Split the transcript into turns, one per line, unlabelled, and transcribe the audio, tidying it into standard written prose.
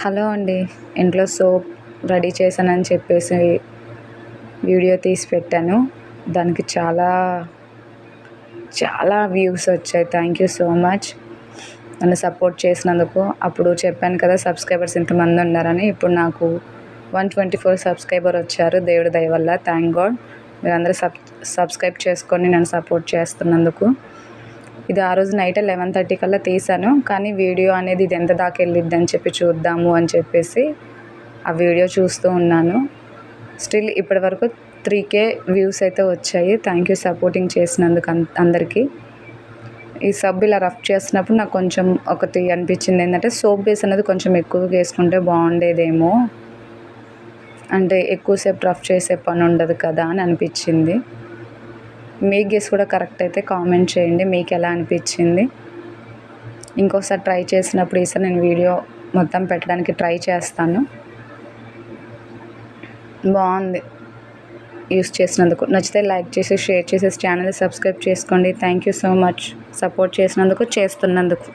Hello అండి. ఇంట్లో soap ready చేశానని చెప్పేసి వీడియో తీసి పెట్టాను. దానికి చాలా వ్యూస్ వచ్చాయి. థ్యాంక్ యూ సో మచ్ నన్ను సపోర్ట్ చేసినందుకు. అప్పుడు చెప్పాను కదా సబ్స్క్రైబర్స్ ఇంతమంది ఉన్నారని. ఇప్పుడు నాకు 124 సబ్స్క్రైబర్ వచ్చారు దేవుడి దయ వల్ల. Thank God. మీరందరూ సబ్స్క్రైబ్ చేసుకొని నన్ను సపోర్ట్ చేస్తున్నందుకు. ఇది ఆ రోజు నైట్ 11:30 కల్లా తీశాను. కానీ వీడియో అనేది ఇది ఎంత దాకా వెళ్ళిద్ది అని చెప్పి చూద్దాము అని చెప్పేసి ఆ వీడియో చూస్తూ ఉన్నాను. స్టిల్ ఇప్పటి వరకు 3K వ్యూస్ అయితే వచ్చాయి. థ్యాంక్ యూ సపోర్టింగ్ చేసినందుకు అందరికీ. ఈ సబ్బు ఇలా రఫ్ చేసినప్పుడు నాకు కొంచెం ఒకటి అనిపించింది ఏంటంటే సోప్ బేస్ అనేది కొంచెం ఎక్కువగా వేసుకుంటే బాగుండేదేమో, అంటే ఎక్కువసేపు రఫ్ చేసే పని ఉండదు కదా అని అనిపించింది. మీ గెస్ కూడా కరెక్ట్ అయితే కామెంట్ చేయండి, మీకు ఎలా అనిపించింది. ఇంకోసారి ట్రై చేసినప్పుడు ఈసారి నేను వీడియో మొత్తం పెట్టడానికి ట్రై చేస్తాను. బాగుంది యూస్ చేసినందుకు. నచ్చితే లైక్ చేసి షేర్ చేసి ఛానల్ని సబ్స్క్రైబ్ చేసుకోండి. Thank you so much support చేసినందుకు చేస్తున్నందుకు.